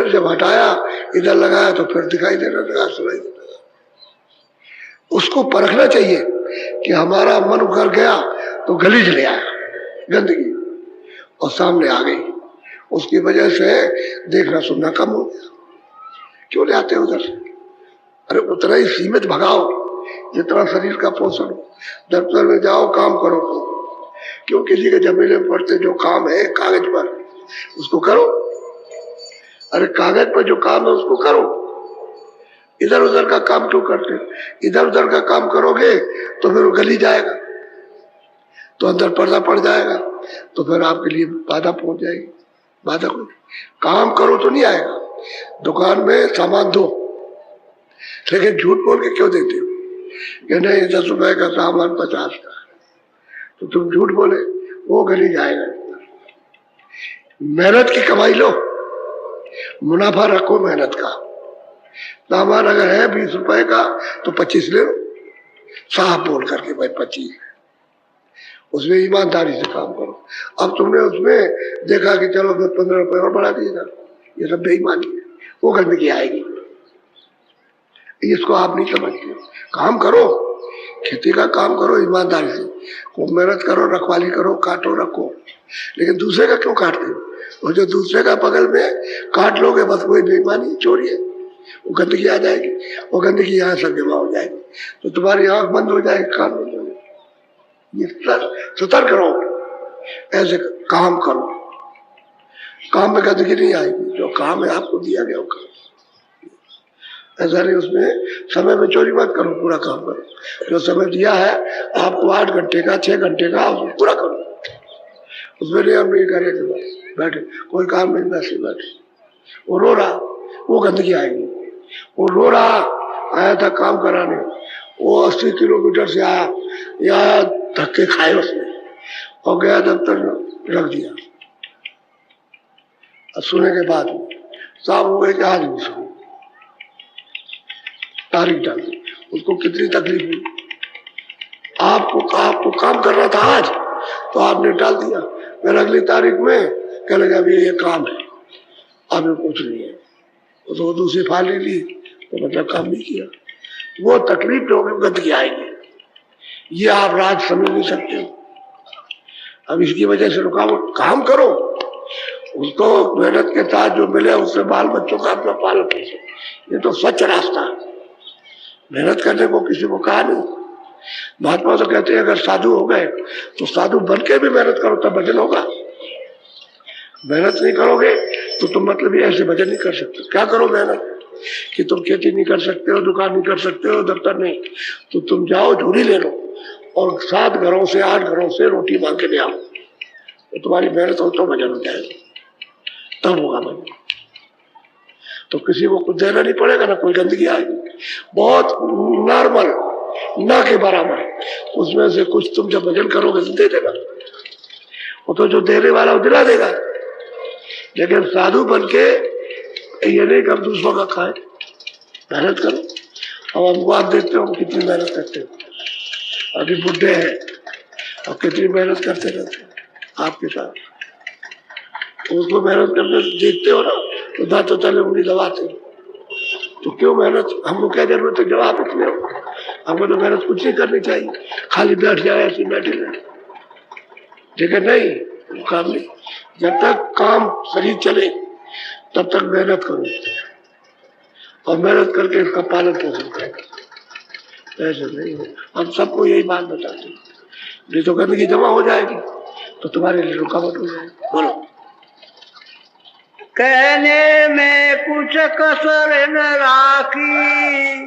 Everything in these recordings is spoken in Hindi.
फिर जब हटाया इधर लगाया तो फिर दिखाई देने लगा, सुनाई देने लगा। उसको परखना चाहिए कि हमारा मन उकर गया तो गलीज ले आया, गंदगी, और सामने आ गई, उसकी वजह से देखना सुनना कम हो गया। क्यों ले आते उधर से? अरे उतना ही सीमित भगाओ जितना शरीर का पोषण हो। दफ्तर में जाओ, काम करो, क्यों किसी के जमीले में पड़ते? जो काम है कागज पर उसको करो। अरे कागज पर जो काम है उसको करो, इधर उधर का काम क्यों करते? इधर उधर का काम करोगे तो फिर वो गली जाएगा, तो अंदर पर्दा पड़ जाएगा, तो फिर आपके लिए बाधा पहुंच जाएगी। बाधा को काम करो तो नहीं आएगा। दुकान में सामान दो, लेकिन झूठ बोल के क्यों देते हो कि नहीं 10 रुपए का सामान 50 का, तो तुम झूठ बोले, वो गली जाएगा। मेहनत की कमाई लो, मुनाफा रखो मेहनत का। सामान अगर है 20 रुपए का तो 25 ले लो, साफ बोल करके भाई 25, उसमें ईमानदारी से काम करो। अब तुमने उसमें देखा कि चलो 15 रुपए और बढ़ा दिएगा, ये सब बेईमानी है, वो गंदगी आएगी। इसको आप नहीं समझते। काम करो, खेती का काम करो ईमानदारी से, खूब मेहनत करो, रखवाली करो, काटो रखो, लेकिन दूसरे का क्यों काटते हो? और जो दूसरे का बगल में काट लोगे बस वही बेईमानी, चोरी है, वो गंदगी आ जाएगी, वो गंदगी यहाँ सब जमा हो जाएगी, तो तुम्हारी आंख बंद हो जाएगी, कान बंद हो जाएगी। ये सतर्क रहो, ऐसे काम करो, काम में गंदगी नहीं आएगी। जो काम है आपको दिया गया वो काम, ऐसा नहीं उसमें समय में चोरी मत करो, पूरा काम करो। जो समय दिया है आपको 8 घंटे का 6 घंटे का, उसको पूरा करो। उसमें नहीं हम नहीं करेंगे, बैठे कोई काम नहीं, वैसे बैठे। वो रो रहा, वो गंदगी आएगी। वो रो रहा, आया था काम कराने, वो 80 किलोमीटर से आया, या धक्के खाए उसने और गया दफ्तर रख दिया। सुने के बाद साहब हो गए कि आज भी सुनो, तारीख डाल दी। उसको कितनी तकलीफ हुई। आपको काम करना था आज, तो आपने डाल दिया, फिर अगली तारीख में कह लगा अभी ये काम है, अभी कुछ नहीं है, तो दूसरी फाली ली तो मतलब काम नहीं किया। वो तकलीफ जो गंदगी आएगी, ये आप राज समझ नहीं सकते हो। अब इसकी वजह से रुकावट, काम करो, उसको मेहनत के साथ जो मिले उससे बाल बच्चों का अपना पालन कीजिए। ये तो स्वच्छ रास्ता है, मेहनत करने को किसी को कहा नहीं। महात्मा तो कहते हैं अगर साधु हो गए तो साधु बन के भी मेहनत करो तब भजन होगा। मेहनत नहीं करोगे तो तुम मतलब ऐसे भजन नहीं कर सकते। क्या करो मेहनत कि तुम खेती नहीं कर सकते हो, दुकान नहीं कर सकते हो, दफ्तर नहीं, तो तुम जाओ झूरी ले लो और 7 घरों से 8 घरों से रोटी मांग के ले आओ, तो तुम्हारी मेहनत हो तो भजन हो जाएगा, तब होगा भजन। तो किसी को कुछ देना नहीं पड़ेगा, ना कोई गंदगी आएगी, बहुत नॉर्मल, ना के बराबर। उसमें से कुछ तुम जब भजन करोगे तो दे देगा, वो तो जो देने वाला वो दिला देगा। लेकिन साधु बन के ये नहीं कि हम दूसरों का खाए, मेहनत करो। अब हमको आप देखते हो कितनी मेहनत करते हो, अभी बुढ़े हैं और कितनी मेहनत करते रहते हैं आपके साथ, उसको मेहनत करते देखते हो ना, तो दांतों तले उंगली दबाते हो। तो क्यों मेहनत, हमको क्या जरूरत है जवाब इतने हो? हमको तो मेहनत कुछ नहीं करनी चाहिए, खाली बैठ जाए ऐसे बैठे रहे। लेकिन नहीं, काम नहीं, जब तक काम शरीर चले तब तक मेहनत करो और मेहनत करके इसका पालन पोषण करो। ऐसे नहीं हो, हम सबको यही बात बताते हैं, नहीं तो गंदगी जमा हो जाएगी तो तुम्हारे लिए रुकावट हो जाएगी। बोलो। कहने में कुछ कसर न राखी,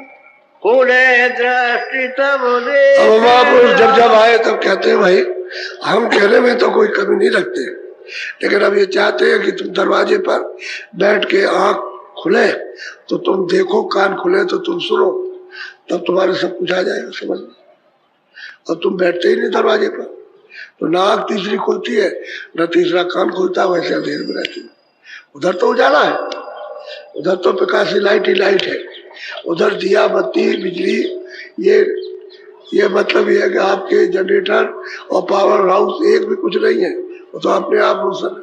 खुले दृष्टि तब दे। अब महापुरुष जब आए तब कहते हैं भाई हम कहने में तो कोई कमी नहीं रखते, लेकिन अब ये चाहते हैं कि तुम दरवाजे पर बैठ के आंख खुले तो तुम देखो, कान खुले तो तुम सुनो, तब तुम्हारे सब कुछ आ जाएगा समझ में। और तुम बैठते ही नहीं दरवाजे पर, तो ना आंख तीसरी खुलती है ना तीसरा कान खुलता है, वैसे अंधेर में रहती है। उधर तो उजाला है, उधर तो प्रकाशी लाइट ही लाइट है, उधर दिया बत्ती बिजली, ये मतलब ये है कि आपके जनरेटर और पावर हाउस एक भी कुछ नहीं है, वो तो अपने आप रोशन है।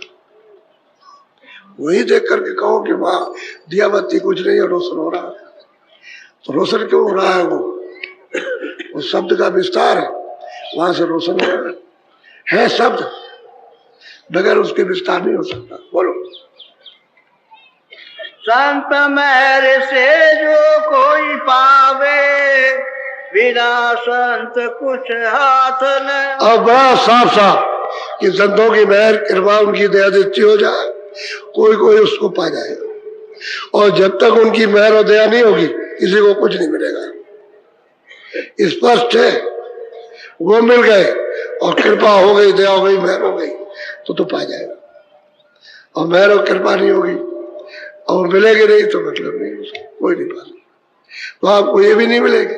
वही देख करके कहो कि वहां दिया बत्ती कुछ नहीं है, रोशन हो रहा है, तो रोशन क्यों हो रहा है? वो शब्द का विस्तार है, वहां से रोशन हो रहा है शब्द, बगैर उसके विस्तार नहीं हो सकता। बोलो। संत मेरे से जो कोई पावे, बिना संत कुछ हाथ न। अब बड़ा साफ साफ कि संतों की मेहर कृपा उनकी दया दृष्टि हो जाए, कोई कोई उसको पा जाएगा, और जब तक उनकी मेहर और दया नहीं होगी किसी को कुछ नहीं मिलेगा। स्पष्ट है, वो मिल गए और कृपा हो गई, दया हो गई, मेहर हो गई तो पा जाएगा, और मेहर और कृपा नहीं होगी और मिलेगी नहीं तो मतलब नहीं, उसको कोई नहीं पाएगा। तो आपको ये भी नहीं मिलेगी,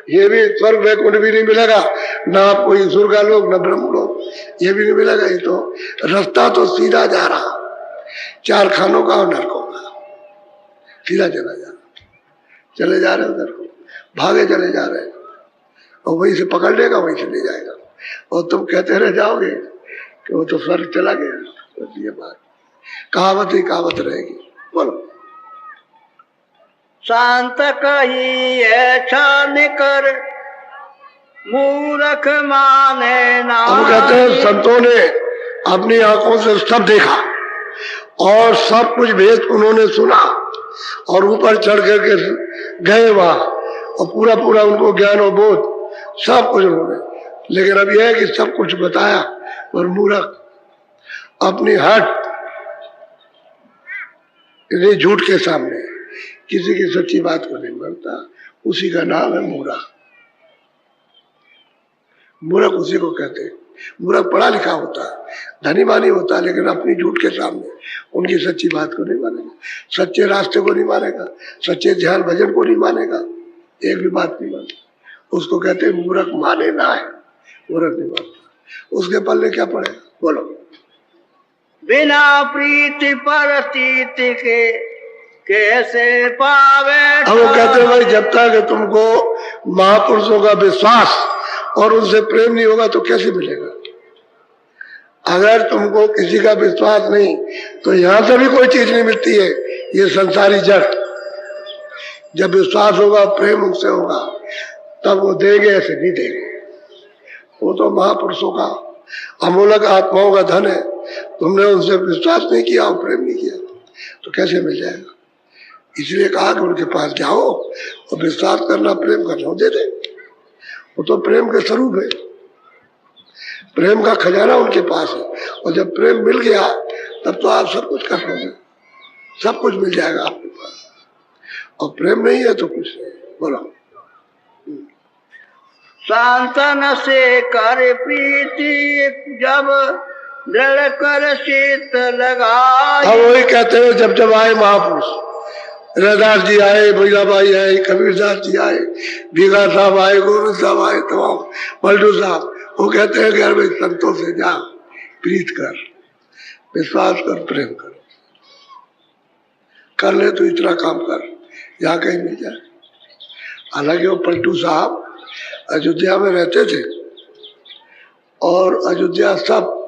ये भी स्वर्ग वैकुंठ भी नहीं मिलेगा, ना आपको ईश्वर का लोग, न ब्रह्म लोग, ये भी नहीं मिलेगा। ये तो रास्ता तो सीधा जा रहा, 4 खानों का और नरकों का, सीधा चला जा रहा, चले जा रहे उधर को, भागे चले जा रहे, और वहीं से पकड़ लेगा, वहीं से ले जाएगा, और तुम कहते रह जाओगे कि वो तो स्वर्ग चला गया। तो ये बात कहावत ही कहावत रहेगी। बोलो। शांत कही छान कर, मूर्ख माने ना। हम कहते हैं संतों ने अपनी आंखों से सब देखा और सब कुछ भेद उन्होंने सुना और ऊपर चढ़ करके गए वहां, और पूरा पूरा उनको ज्ञान और बोध सब कुछ उन्होंने, लेकिन अब यह है कि सब कुछ बताया और मूर्ख अपनी हट झूठ के सामने किसी की सच्ची बात को नहीं मानता, उसी का नाम है मूर्ख। मूर्ख उसी को कहते हैं। मूर्ख पढ़ा लिखा होता है, धनी मानी होता है, लेकिन अपनी झूठ के सामने उनकी सच्ची बात को नहीं मानेगा, सच्चे रास्ते को नहीं मानेगा, सच्चे ध्यान भजन को नहीं मानेगा, एक भी बात नहीं मानेगा, उसको कहते हैं मूर्ख माने ना है, मूर्ख नहीं मानता, उसके पल्ले क्या पड़ेगा। बोलो। बिना प्रीति परस्थिति के कैसे पावे। अब वो कहते हैं भाई जब तक तुमको महापुरुषों का विश्वास और उनसे प्रेम नहीं होगा तो कैसे मिलेगा। अगर तुमको किसी का विश्वास नहीं तो यहां से भी कोई चीज नहीं मिलती है, ये संसारी जड़। जब विश्वास होगा, प्रेम उनसे होगा, तब वो देंगे, ऐसे नहीं देंगे। वो तो महापुरुषों का अमूलक आत्माओं का धन है, तुमने उनसे विश्वास नहीं किया और प्रेम नहीं किया तो कैसे मिल जाएगा। इसलिए कहा कि उनके पास जाओ और विश्वास करना, प्रेम करना, दे दे। वो तो प्रेम के स्वरूप है, प्रेम का खजाना उनके पास है, और जब प्रेम मिल गया तब तो आप सब कुछ कर लोगे, सब कुछ मिल जाएगा आपके पास, और प्रेम नहीं है तो कुछ नहीं। बोलो। शांतन से कर प्रीति जब दृढ़ कर शीत लगाई। अब वही कहते हैं जब जब आए महापुरुष, रैदास जी आए, भैयाबाई आए, कबीरदास जी आए, भीगा साहब आए, गोविंद साहब आए, तमाम पलटू साहब, वो कहते हैं घर में संतों से जा, प्रीत कर, विश्वास कर, प्रेम कर, कर ले तो इतना काम कर, यहाँ कहीं मिल जाए। हालांकि वो पलटू साहब अयोध्या में रहते थे और अयोध्या सब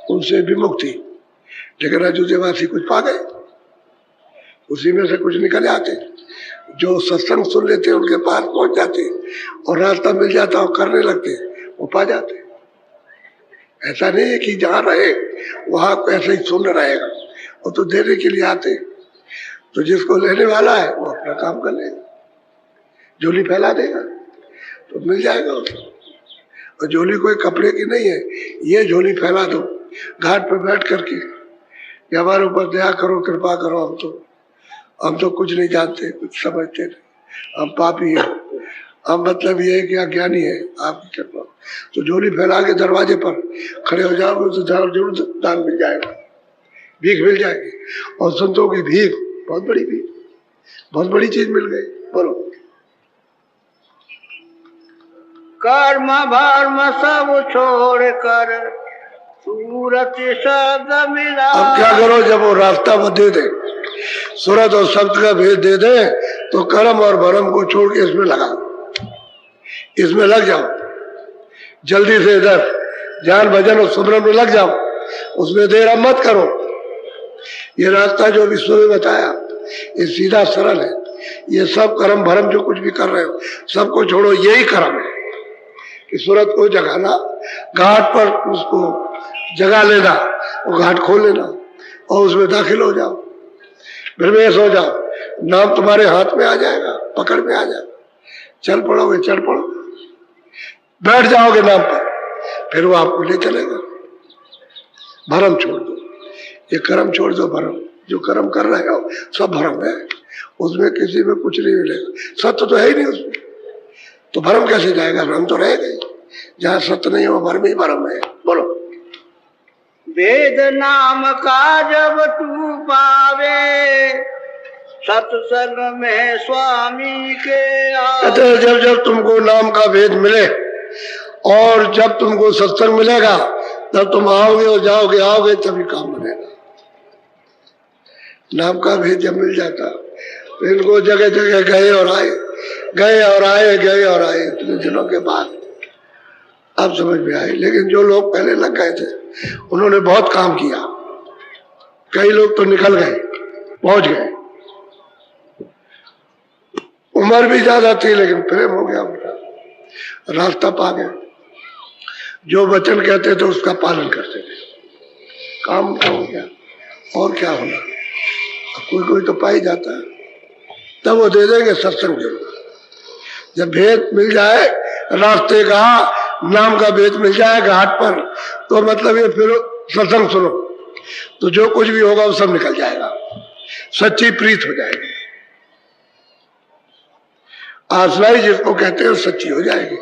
उनसे विमुख थी, लेकिन अयोध्यावासी कुछ पा गए, उसी में से कुछ निकल आते, जो सत्संग सुन लेते उनके पास पहुंच जाते और रास्ता मिल जाता और करने लगते, वो पा जाते। ऐसा नहीं है कि जहाँ रहे वहां ऐसे ही सुन रहेगा, वो तो देने के लिए आते, तो जिसको लेने वाला है वो अपना काम कर लेगा, झोली फैला देगा तो मिल जाएगा उसको। और झोली कोई कपड़े की नहीं है, ये झोली फैला दो घाट पर बैठ करके कि हमारे ऊपर दया करो, कृपा करो, हम तो कुछ नहीं जानते, कुछ समझते नहीं, हम पापी हैं, हम मतलब ये है कि अज्ञानी है, आपकी कृपा। तो झोली फैला के दरवाजे पर खड़े हो जाओगे तो जरूर दान मिल जाएगा, भीख मिल जाएगी। और संतों की भीख बहुत बड़ी भीख, बहुत बड़ी चीज मिल गई। बोलो। कर्म भर्म सब छोड़ कर सूरत शब्द मिला। अब क्या करो, जब वो रास्ता वो दे दे, सूरत और शब्द का भेद दे दे, तो कर्म और भरम को छोड़ के इसमें लगा, इसमें लग जाओ, जल्दी से इधर ज्ञान भजन और सुमरन में लग जाओ, उसमें देर अब मत करो। ये रास्ता जो विश्व में बताया ये सीधा सरल है। ये सब कर्म भरम जो कुछ भी कर रहे हो सबको छोड़ो, यही कर्म है कि सूरत को जगाना, घाट पर उसको जगा लेना, वो घाट खोल लेना और उसमें दाखिल हो जाओ, प्रवेश हो जाओ। नाम तुम्हारे हाथ में आ जाएगा, पकड़ में आ जाएगा, चल पड़ोगे, चल पड़ोगे, बैठ जाओगे नाम पर, फिर वो आपको ले चलेगा। भरम छोड़ दो, ये कर्म छोड़ दो। भरम जो कर्म कर रहे हो सब भरम है, उसमें किसी में कुछ नहीं मिलेगा, सत्य तो है ही नहीं उसमें, तो भरम कैसे जाएगा? भरम तो रहेगा ही। जहाँ सत्य नहीं हो भरम ही भरम है। बोलो। वेद नाम का जब तू पावे, सत्संग में स्वामी के कहते जब जब तुमको नाम का भेद मिले और जब तुमको सत्संग मिलेगा तब तुम आओगे और जाओगे, आओगे तभी काम बनेगा। नाम का भेद जब मिल जाता तो इनको जगह जगह गए और आए, गए और आए, गए और आए, इतने दिनों के बाद अब समझ में आए। लेकिन जो लोग पहले लग गए थे उन्होंने बहुत काम किया, कई लोग तो निकल गए, पहुंच गए, उम्र भी ज्यादा थी लेकिन प्रेम हो गया उनका, रास्ता पा गए, जो वचन कहते थे उसका पालन करते थे, काम तो हो गया। और क्या होना, कोई कोई तो पा ही जाता है, तब वो दे देंगे सत्संग जरूर। जब भेद मिल जाए रास्ते का, नाम का भेद मिल जाए घाट पर, तो मतलब ये फिर सत्संग सुनो तो जो कुछ भी होगा वो सब निकल जाएगा, सच्ची प्रीत हो जाएगी। आसनाई जिसको कहते हैं सच्ची हो जाएगी,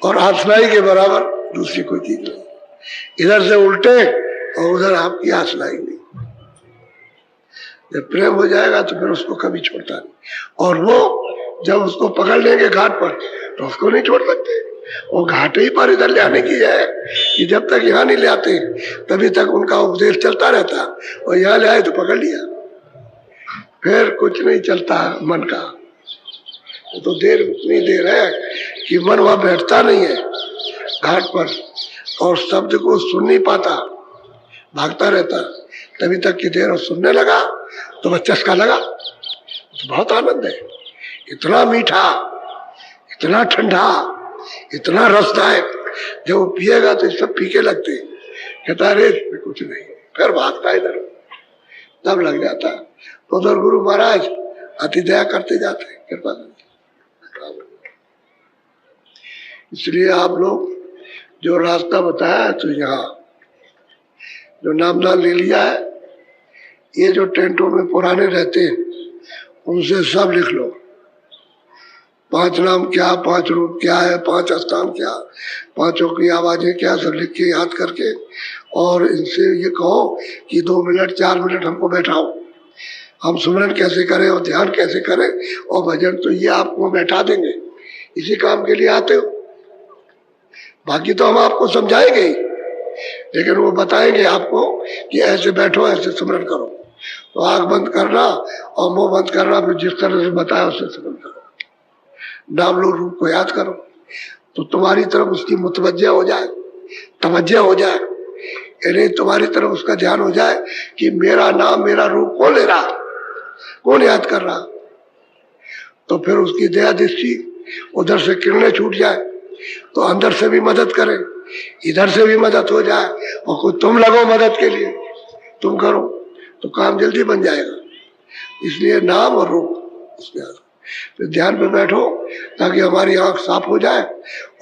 और आसनाई के बराबर दूसरी कोई चीज नहीं। इधर से उल्टे और उधर आपकी आसनाई नहीं। जब प्रेम हो जाएगा तो फिर उसको कभी छोड़ता नहीं, और वो जब उसको पकड़ लेंगे घाट पर तो उसको नहीं छोड़ सकते। वो घाट ही पर इधर ले आने की है कि जब तक यहाँ नहीं ले आते तभी तक उनका उपदेश चलता रहता, और यहाँ ले आए तो पकड़ लिया, फिर कुछ नहीं चलता मन का। तो देर उतनी देर है कि मन वहां बैठता नहीं है घाट पर, और शब्द को सुन नहीं पाता, भागता रहता। तभी तक की देर सुनने लगा तो वह चस्का लगा, तो बहुत आनंद है। इतना मीठा, इतना ठंडा, इतना रसदायक, जब वो पिएगा तो सब फीके लगते। कहता है इसमें कुछ नहीं, फिर भागता इधर, तब लग जाता। तो उधर गुरु महाराज अति दया करते जाते, कृपा करते। इसलिए आप लोग जो रास्ता बताया तो यहाँ जो नामदान ले लिया है, ये जो टेंटों में पुराने रहते हैं उनसे सब लिख लो, 5 नाम क्या, 5 रूप क्या है, 5 स्थान क्या, 5 की आवाजें क्या, सब लिख के याद करके, और इनसे ये कहो कि 2 मिनट 4 मिनट हमको बैठाओ, हम सुमरन कैसे करें और ध्यान कैसे करें और भजन, तो ये आपको बैठा देंगे। इसी काम के लिए आते हो, बाकी तो हम आपको समझाएंगे ही, लेकिन वो बताएंगे आपको कि ऐसे बैठो, ऐसे सुमरन करो। तो आंख बंद करना और मुंह बंद करना, फिर जिस तरह से बताया उससे सुमरन करो, नाम लो, रूप को याद करो, तो तुम्हारी तरफ उसकी मुतवज्जा हो जाए, तवज्जो हो जाए, यानी तुम्हारी तरफ उसका ध्यान हो जाए कि मेरा नाम मेरा रूप कौन ले रहा, कौन याद कर रहा। तो फिर उसकी दया दृष्टि उधर से किरणें छूट जाए तो अंदर से भी मदद करे, इधर से भी मदद हो जाए, और कोई तुम लगो मदद के लिए, तुम करो तो काम जल्दी बन जाएगा। इसलिए नाम और रूप उसमें फिर ध्यान पे बैठो ताकि हमारी आंख साफ हो जाए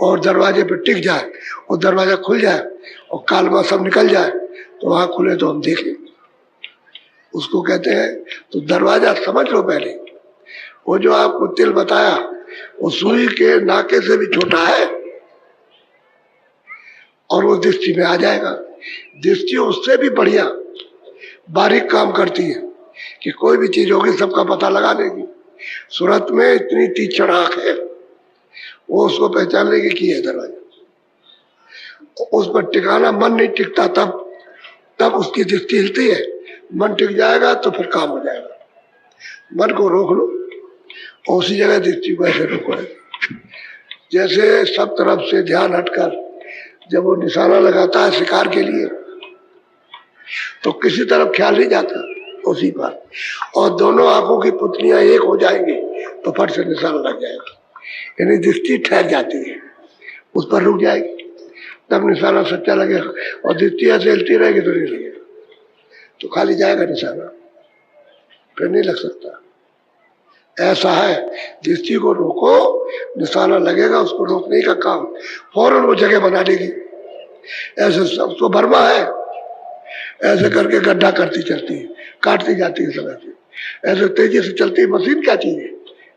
और दरवाजे पे टिक जाए और दरवाजा खुल जाए और कालमा सब निकल जाए, तो आंख खुले तो हम देखें। उसको कहते हैं, तो दरवाजा समझ लो पहले। वो जो आपको तिल बताया वो सुई के नाके से भी छोटा है और वो दृष्टि में आ जाएगा। दृष्टि उससे भी बढ़िया बारीक काम करती है कि कोई भी चीज होगी सबका पता लगा देगी। सूरत में इतनी तीक्ष्ण आंख है, वो उसको पहचान लेगी कि है दरवाजा। उस पर टिकाना मन नहीं टिकता, तब उसकी दृष्टि हिलती है। मन टिक जाएगा तो फिर काम हो जाएगा। मन को रोक लो और उसी जगह दृष्टि को ऐसे रोको, जैसे सब तरफ से ध्यान हटकर जब वो निशाना लगाता है शिकार के लिए तो किसी तरफ ख्याल नहीं जाता, उसी पर, और दोनों आंखों की पुतलियां एक हो जाएंगी तो फट से निशाना लग जाएगा, यानी दृष्टि ठहर जाती है, उस पर रुक जाएगी, तब निशाना सच्चा लगेगा। और दृष्टि ऐसे हिलती रहेगी तो नहीं लगेगा, तो खाली जाएगा निशाना, फिर नहीं लग सकता। ऐसा है, दृष्टि को रोको, निशाना लगेगा, उसको रोकने का काम फौरन वो जगह बना देगी। ऐसे सबको बर्मा है, ऐसे करके गड्ढा करती चलती है, काटती जाती है समय से, ऐसे तेजी से चलती है मशीन, क्या चीज है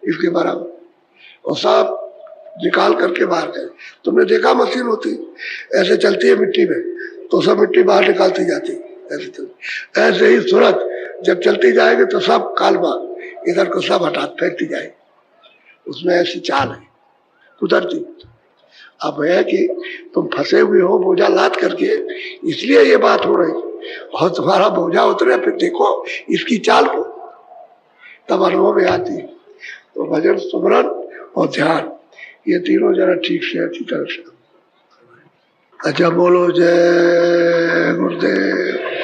इसके बराबर, और सांप निकाल करके बाहर गए। तुमने देखा मशीन होती ऐसे चलती है मिट्टी में, तो सब मिट्टी बाहर निकालती जाती, ऐसे चलती। ऐसे ही सूरत जब चलती जाएगी तो सब कालबा इधर को सब हटा फेंकती जाएगी, उसमें ऐसी चाल है उतरती। अब है कि तुम फंसे हुए हो बोझा लाद करके, इसलिए ये बात हो रही, और तुम्हारा बोझा उतरे फिर देखो इसकी चाल को, तब अनुभव में आती है। तो भजन, सुमरन और ध्यान, ये तीनों जरा ठीक से अच्छी तरह से। अच्छा बोलो जय गुरुदेव।